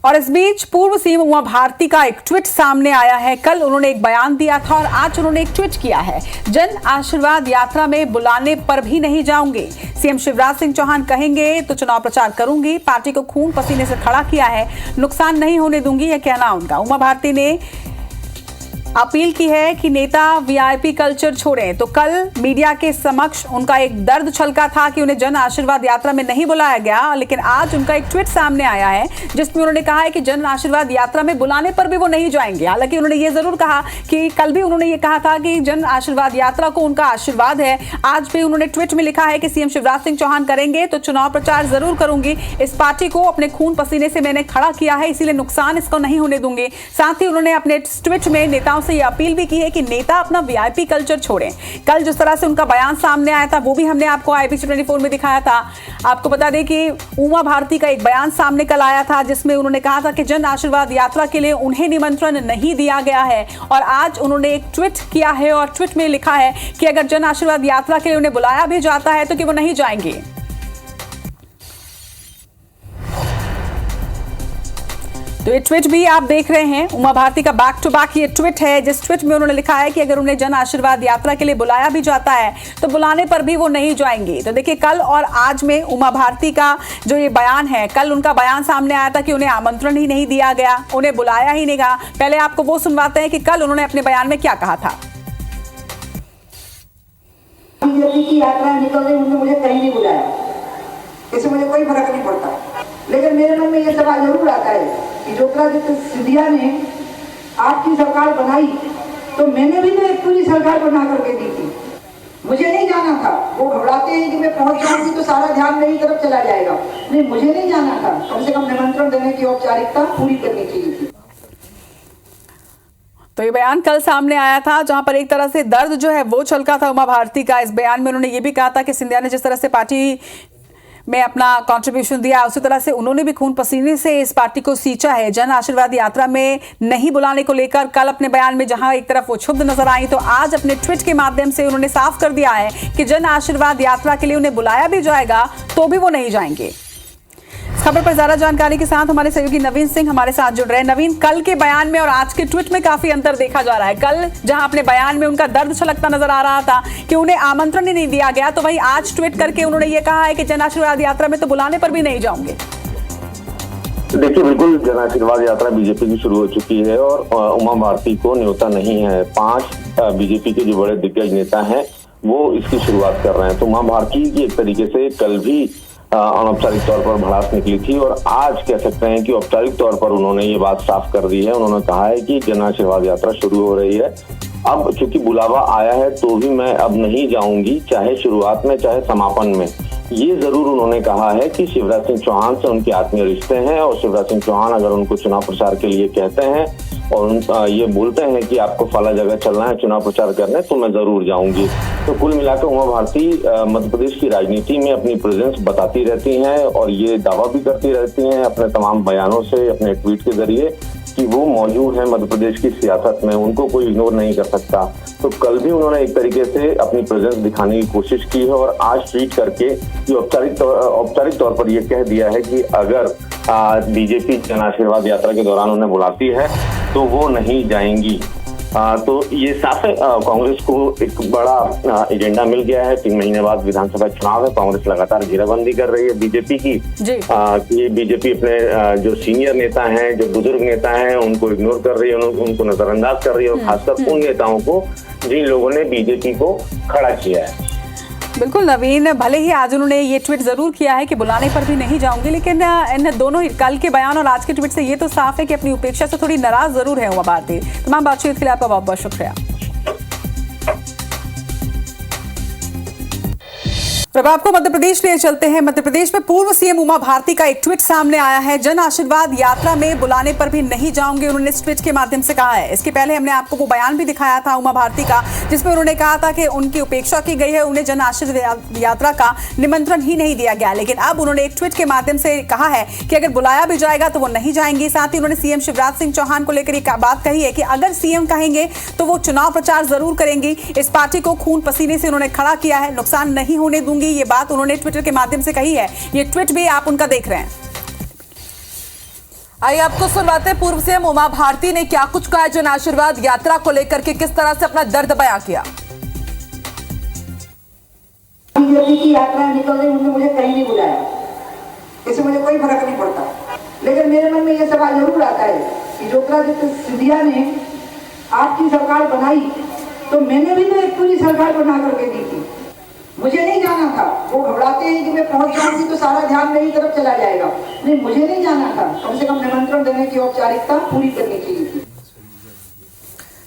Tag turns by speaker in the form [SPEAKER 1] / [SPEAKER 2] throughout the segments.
[SPEAKER 1] और इस बीच पूर्व सीएम उमा भारती का एक ट्वीट सामने आया है। कल उन्होंने एक बयान दिया था और आज उन्होंने एक ट्वीट किया है। जन आशीर्वाद यात्रा में बुलाने पर भी नहीं जाऊंगी। सीएम शिवराज सिंह चौहान कहेंगे तो चुनाव प्रचार करूंगी। पार्टी को खून पसीने से खड़ा किया है, नुकसान नहीं होने दूंगी, यह कहना उनका। उमा भारती ने अपील की है कि नेता वीआईपी कल्चर छोड़ें। तो कल मीडिया के समक्ष उनका एक दर्द छलका था कि उन्हें जन आशीर्वाद यात्रा में नहीं बुलाया गया, लेकिन आज उनका एक ट्वीट सामने आया है जिसमें उन्होंने कहा है कि जन आशीर्वाद यात्रा में बुलाने पर भी वो नहीं जाएंगे। हालांकि उन्होंने ये जरूर कहा कि कल भी उन्होंने ये कहा था कि जन आशीर्वाद यात्रा को उनका आशीर्वाद है। आज भी उन्होंने ट्वीट में लिखा है कि सीएम शिवराज सिंह चौहान करेंगे तो चुनाव प्रचार जरूर करूंगी। इस पार्टी को अपने खून पसीने से मैंने खड़ा किया है, इसीलिए नुकसान इसको नहीं होने दूंगी। साथ ही उन्होंने अपने ट्वीट में नेताओं से यह अपील भी की है कि नेता अपना वीआईपी कल्चर छोड़ें। कल जिस तरह से उनका बयान सामने आया था वो भी हमने आपको IBC 24 में दिखाया था। आपको बता दें कि उमा भारती का एक बयान सामने कल आया था जिसमें उन्होंने कहा था कि जन आशीर्वाद यात्रा के लिए उन्हें निमंत्रण नहीं दिया गया है। और आज उन्होंने एक ट्वीट किया है और ट्वीट में लिखा है कि अगर जन आशीर्वाद यात्रा के लिए उन्हें बुलाया भी जाता है तो कि वो नहीं जाएंगे। तो ये ट्वीट भी आप देख रहे हैं, उमा भारती का बैक टू बैक ये ट्वीट है जिस ट्वीट में उन्होंने लिखा है कि अगर उन्हें जन आशीर्वाद यात्रा के लिए बुलाया भी जाता है तो बुलाने पर भी वो नहीं जाएंगी। तो देखिए कल और आज में उमा भारती का जो ये बयान है, कल उनका बयान सामने आया था कि उन्हें आमंत्रण ही नहीं दिया गया, उन्हें बुलाया ही नहीं गया। पहले आपको वो सुनवाते हैं कि कल उन्होंने अपने बयान में क्या कहा था।
[SPEAKER 2] बीजेपी की यात्रा निकल रही, उन्होंने मुझे कहीं नहीं बुलाया, इससे मुझे कोई फर्क नहीं पड़ता। लेकिन मेरे मन में ये सवाल जरूर आता है कि ज्योतिरादित्य सिंधिया ने आपकी सरकार बनाई तो मैंने भी तो एक पूरी सरकार बना करके दी थी, मुझे नहीं जाना था। वो घबराते हैं कि मैं पहुंच जाऊंगी तो सारा ध्यान मेरी तरफ चला जाएगा। नहीं, मुझे नहीं जाना था, कम से कम निमंत्रण देने की औपचारिकता पूरी करनी चाहिए थी।
[SPEAKER 1] तो ये बयान कल सामने आया था जहां पर एक तरह से दर्द जो है वो छलका था उमा भारती का। इस बयान में उन्होंने ये भी कहा था कि सिंधिया ने जिस तरह से पार्टी में अपना कंट्रीब्यूशन दिया उसी तरह से उन्होंने भी खून पसीने से इस पार्टी को सींचा है। जन आशीर्वाद यात्रा में नहीं बुलाने को लेकर कल अपने बयान में जहां एक तरफ वो क्षुब्ध नजर आई, तो आज अपने ट्वीट के माध्यम से उन्होंने साफ कर दिया है कि जन आशीर्वाद यात्रा के लिए उन्हें बुलाया भी जाएगा तो भी वो नहीं जाएंगे। खबर पर ज्यादा जानकारी के साथ हमारे सहयोगी नवीन सिंह हमारे साथ जुड़ रहे हैं। नवीन, कल के बयान में और आज के ट्वीट में काफी अंतर देखा जा रहा है। कल जहां अपने बयान में उनका दर्द छलकता नजर आ रहा था कि उन्हें आमंत्रण ही नहीं दिया गया, तो वहीं आज ट्वीट करके उन्होंने ये कहा है कि जन आशीर्वाद यात्रा में तो बुलाने पर भी नहीं जाऊंगे।
[SPEAKER 3] देखिए, बिल्कुल जन आशीर्वाद यात्रा बीजेपी की शुरू हो चुकी है और उमा भारती को न्योता नहीं है। 5 बीजेपी के जो बड़े दिग्गज नेता हैं वो इसकी शुरुआत कर रहे हैं। तो उमा भारती की एक तरीके से कल भी अनौपचारिक तौर पर भड़ास निकली थी और आज कह सकते हैं कि औपचारिक तौर पर उन्होंने ये बात साफ कर दी है। उन्होंने कहा है कि जन आशीर्वाद यात्रा शुरू हो रही है, अब चूंकि बुलावा आया है तो भी मैं अब नहीं जाऊंगी, चाहे शुरुआत में चाहे समापन में। ये जरूर उन्होंने कहा है कि शिवराज सिंह चौहान से उनके आत्मीय रिश्ते हैं और शिवराज सिंह चौहान अगर उनको चुनाव प्रचार के लिए कहते हैं और ये बोलते हैं कि आपको फला जगह चलना है चुनाव प्रचार करने, तो मैं जरूर जाऊंगी। तो कुल मिलाकर उमा भारती मध्य प्रदेश की राजनीति में अपनी प्रेजेंस बताती रहती हैं और ये दावा भी करती रहती हैं अपने तमाम बयानों से, अपने ट्वीट के जरिए कि वो मौजूद है मध्य प्रदेश की सियासत में, उनको कोई इग्नोर नहीं कर सकता। तो कल भी उन्होंने एक तरीके से अपनी प्रेजेंस दिखाने की कोशिश की है और आज ट्वीट करके ये औपचारिक तौर पर ये कह दिया है कि अगर बीजेपी जन आशीर्वाद यात्रा के दौरान उन्हें बुलाती है तो वो नहीं जाएंगी। तो ये साफ है, कांग्रेस को एक बड़ा एजेंडा मिल गया है। 3 महीने बाद विधानसभा चुनाव है, कांग्रेस लगातार घेराबंदी कर रही है बीजेपी की। ये बीजेपी अपने जो सीनियर नेता हैं, जो बुजुर्ग नेता हैं, उनको इग्नोर कर रही है, उनको नजरअंदाज कर रही है और खासकर उन नेताओं को जिन लोगों ने बीजेपी को खड़ा किया है।
[SPEAKER 1] बिल्कुल नवीन, भले ही आज उन्होंने ये ट्वीट जरूर किया है कि बुलाने पर भी नहीं जाऊंगी, लेकिन इन दोनों कल के बयान और आज के ट्वीट से ये तो साफ है कि अपनी उपेक्षा से थोड़ी नाराज जरूर है उमा भारती। तमाम बातचीत के लिए आपका बहुत बहुत शुक्रिया। अब आपको मध्य प्रदेश ले चलते हैं। मध्य प्रदेश में पूर्व सीएम उमा भारती का एक ट्वीट सामने आया है। जन आशीर्वाद यात्रा में बुलाने पर भी नहीं जाऊंगे, उन्होंने इस ट्वीट के माध्यम से कहा है। इसके पहले हमने आपको वो बयान भी दिखाया था उमा भारती का जिसमें उन्होंने कहा था कि उनकी उपेक्षा की गई है, उन्हें जन आशीर्वाद यात्रा का निमंत्रण ही नहीं दिया गया। लेकिन अब उन्होंने एक ट्वीट के माध्यम से कहा है कि अगर बुलाया भी जाएगा तो वो नहीं जाएंगे। साथ ही उन्होंने सीएम शिवराज सिंह चौहान को लेकर एक बात कही है कि अगर सीएम कहेंगे तो वो चुनाव प्रचार जरूर करेंगी। इस पार्टी को खून पसीने से उन्होंने खड़ा किया है, नुकसान नहीं होने दूंगी, ये बात उन्होंने ट्विटर के माध्यम से कही है। ये ट्वीट भी आप उनका देख रहे हैं। आइए आपको सुनवाते हैं पूर्व सीएम उमा भारती ने क्या कुछ कहा जन आशीर्वाद यात्रा को लेकर के, किस तरह से अपना दर्द बयां किया।
[SPEAKER 2] बीजेपी की यात्रा निकल रही, उन्होंने मुझे कहीं नहीं बुलाया, इससे मुझे कोई फर्क नहीं पड़ता। लेकिन मेरे मन में यह सवाल जरूर आता है कि ज्योतिरादित्य सिंधिया ने आपकी सरकार बनाई तो मैंने भी तो एक पूरी सरकार बना करके दी थी, मुझे नहीं जाना था। वो घबराते हैं कि मैं पहुंच जाऊंगी तो सारा ध्यान मेरी तरफ चला जाएगा, नहीं मुझे नहीं जाना था, कम से कम निमंत्रण देने की औपचारिकता पूरी करनी चाहिए थी।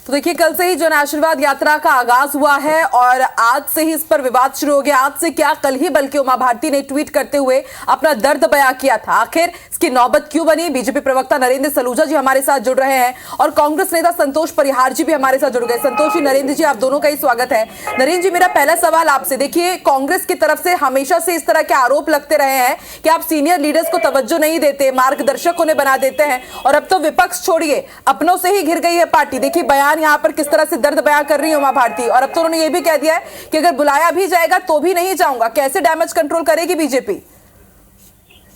[SPEAKER 1] तो देखिए कल से ही जन आशीर्वाद यात्रा का आगाज हुआ है और आज से ही इस पर विवाद शुरू हो गया। आज से क्या कल ही बल्कि उमा भारती ने ट्वीट करते हुए अपना दर्द बयां किया था। आखिर इसकी नौबत क्यों बनी। बीजेपी प्रवक्ता नरेंद्र सलूजा जी हमारे साथ जुड़ रहे हैं और कांग्रेस नेता संतोष परिहार जी भी हमारे साथ जुड़ गए। संतोष जी, नरेंद्र जी, आप दोनों का ही स्वागत है। नरेंद्र जी, मेरा पहला सवाल आपसे, देखिए कांग्रेस की तरफ से हमेशा से इस तरह के आरोप लगते रहे हैं कि आप सीनियर लीडर्स को तवज्जो नहीं देते, मार्गदर्शक उन्हें बना देते हैं और अब तो विपक्ष छोड़िए अपनों से ही घिर गई है पार्टी। देखिए बयान यहाँ पर किस तरह से दर्द बयां कर रही है उमा भारती, और अब तो उन्होंने ये भी कह दिया है कि अगर बुलाया भी जाएगा तो भी नहीं जाऊंगा। कैसे डैमेज कंट्रोल करेगी बीजेपी?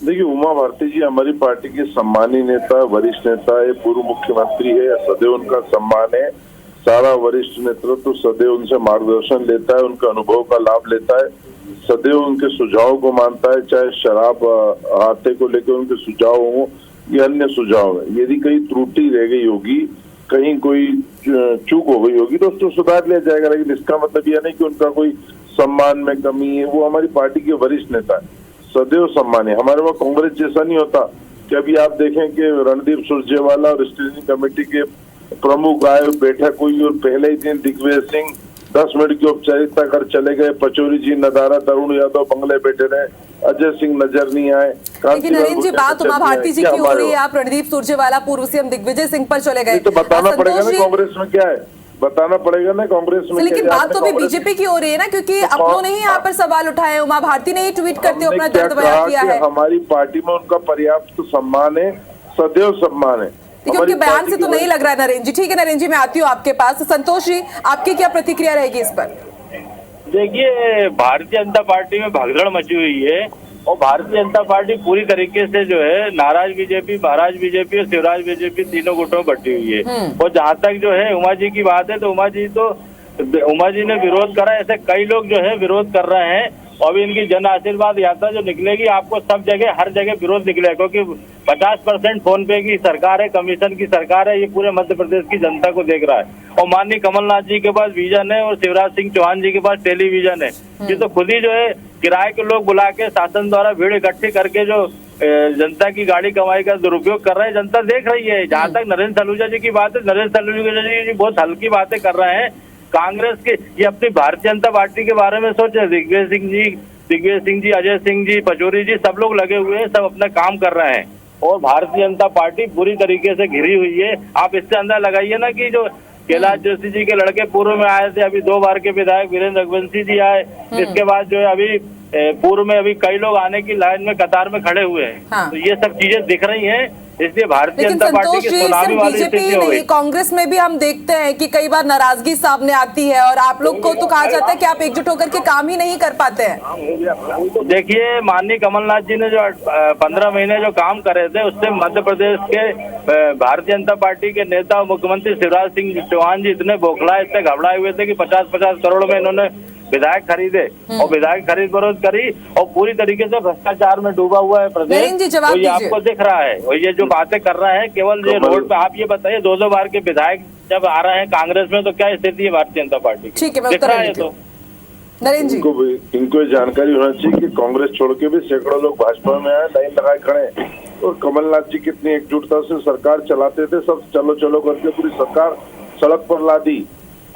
[SPEAKER 4] देखिए, उमा भारती जी हमारी पार्टी के सम्मानी नेता, वरिष्ठ नेता है, पूर्व मुख्यमंत्री है, सदैव उनका सम्मान है। सारा वरिष्ठ नेतृत्व सदैव उनसे मार्गदर्शन लेता है, उनका अनुभव का लाभ लेता है, सदैव उनके सुझाव को मानता है, चाहे शराब हाथे को लेकर उनके सुझाव हो या अन्य सुझाव है। यदि कहीं त्रुटि रह गई होगी, कहीं कोई चूक हो गई होगी तो उसको सुधार लिया जाएगा, लेकिन इसका मतलब यह नहीं कि उनका कोई सम्मान में कमी है। वो हमारी पार्टी के वरिष्ठ नेता है, सदैव सम्मान है। हमारे वहाँ कांग्रेस जैसा नहीं होता कि अभी आप देखें कि रणदीप सुरजेवाला और स्टीयरिंग कमेटी के प्रमुख आए, बैठक हुई और पहले ही दिन दिग्विजय सिंह 10 मिनट की औपचारिकता कर चले गए, पचौरी जी नदारा, तरुण यादव बंगले बैठे रहे, अजय सिंह नजर नहीं आए।
[SPEAKER 1] लेकिन नरेंद्र जी, बात उमा भारती जी की हो रही है, आप रणदीप सुरजेवाला, पूर्व सीएम दिग्विजय सिंह पर चले गए।
[SPEAKER 4] तो बताना पड़ेगा ना कांग्रेस में क्या है, बताना पड़ेगा ना कांग्रेस में।
[SPEAKER 1] लेकिन बात तो भी बीजेपी की हो रही है ना, क्योंकि अपनों ने ही यहाँ पर सवाल उठाए। उमा भारती ने ही ट्वीट करते हुए अपना दर्द बयां किया है।
[SPEAKER 4] हमारी पार्टी में उनका पर्याप्त सम्मान है, सदैव सम्मान है।
[SPEAKER 1] देखिए उनके बयान से तो नहीं लग रहा है नरेंद्र जी। ठीक है नरेंद्र जी, मैं आती हूँ आपके पास। संतोष जी, आपकी क्या प्रतिक्रिया रहेगी इस पर?
[SPEAKER 5] देखिए, भारतीय जनता पार्टी में भगदड़ मची हुई है और भारतीय जनता पार्टी पूरी तरीके से जो है नाराज बीजेपी, महाराज बीजेपी और शिवराज बीजेपी तीनों गुटों में बटी हुई है। और जहाँ तक जो है उमा जी की बात है तो उमा जी ने विरोध करा, ऐसे कई लोग जो है विरोध कर रहे हैं। और अभी इनकी जन आशीर्वाद यात्रा जो निकलेगी, आपको सब जगह हर जगह विरोध निकलेगा, क्योंकि 50% फोन पे की सरकार है, कमीशन की सरकार है, ये पूरे मध्य प्रदेश की जनता को देख रहा है। और माननीय कमलनाथ जी के पास विजन है और शिवराज सिंह चौहान जी के पास टेलीविजन है। ये तो खुद ही जो है किराए के लोग बुला के शासन द्वारा भीड़ इकट्ठी करके जो जनता की गाड़ी कमाई का दुरुपयोग कर रहे हैं, जनता देख रही है। जहाँ तक नरेंद्र सलूजा जी की बात है, नरेंद्र सलूजा जी बहुत हल्की बातें कर रहे हैं। कांग्रेस के ये अपनी भारतीय जनता पार्टी के बारे में सोचे। दिग्विजय सिंह जी, अजय सिंह जी, पचौरी जी, सब लोग लगे हुए हैं, सब अपना काम कर रहे हैं और भारतीय जनता पार्टी पूरी तरीके से घिरी हुई है। आप इससे अंदाजा लगाइए ना कि जो कैलाश जोशी जी के लड़के पूर्व में आए थे, अभी 2 बार के विधायक वीरेंद्र रघुवंशी जी आए, इसके बाद जो है अभी पूर्व में अभी कई लोग आने की लाइन में कतार में खड़े हुए हैं। हाँ। तो ये सब चीजें दिख रही हैं, इसलिए भारतीय जनता पार्टी की सुनामी वाली स्थिति हो गई।
[SPEAKER 1] कांग्रेस में भी हम देखते हैं कि कई बार नाराजगी सामने आती है और आप लोग को तो कहा जाता है कि आप एकजुट होकर के काम ही नहीं कर पाते हैं।
[SPEAKER 5] देखिए, माननीय कमलनाथ जी ने जो 15 महीने जो काम करे थे, उससे मध्य प्रदेश के भारतीय जनता पार्टी के नेता और मुख्यमंत्री शिवराज सिंह चौहान जी इतने बौखलाए, इतने घबराए हुए थे कि 50-50 करोड़ में इन्होंने विधायक खरीदे और विधायक खरीद फरोख्त करी और पूरी तरीके से भ्रष्टाचार में डूबा हुआ है प्रदेश। तो ये आपको दिख रहा है और ये जो बातें कर रहे हैं केवल ये रोड पे। आप ये बताइए, 2-2 बार के विधायक जब आ रहे हैं कांग्रेस में, तो क्या स्थिति है भारतीय जनता पार्टी की?
[SPEAKER 1] ठीक है, मैं उत्तर देती हूं। तो नरेंद्र जी,
[SPEAKER 4] इनको जानकारी होना चाहिए कि कांग्रेस छोड़ के भी सैकड़ों लोग भाजपा में आए, लाइन लगाए खड़े हैं। और कमलनाथ जी कितनी एकजुटता से सरकार चलाते थे, सब चलो चलो करके पूरी सरकार सड़क पर ला दी।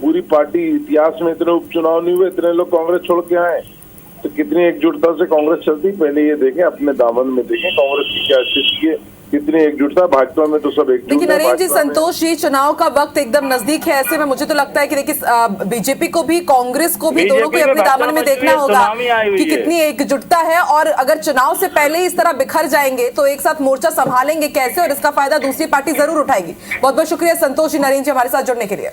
[SPEAKER 4] पूरी पार्टी इतिहास में इतने उपचुनाव नहीं हुए, इतने लोग कांग्रेस छोड़ के आए, तो कितनी एकजुटता से कांग्रेस चलती। पहले ये देखें, अपने दामन में देखें कांग्रेस की क्या स्थिति है, कितनी एकजुटता। भाजपा में तो सब एकजुट।
[SPEAKER 1] लेकिन नरेंद्र जी, संतोष जी, चुनाव का वक्त एकदम नजदीक है, ऐसे में मुझे तो लगता है कि देखिए बीजेपी को भी, कांग्रेस को भी, दोनों को अपने दामन में देखना होगा कि कितनी एकजुटता है। और अगर चुनाव से पहले ही इस तरह बिखर जाएंगे तो एक साथ मोर्चा संभालेंगे कैसे, और इसका फायदा दूसरी पार्टी जरूर उठाएगी। बहुत बहुत शुक्रिया संतोष जी, नरेंद्र जी हमारे साथ जुड़ने के लिए।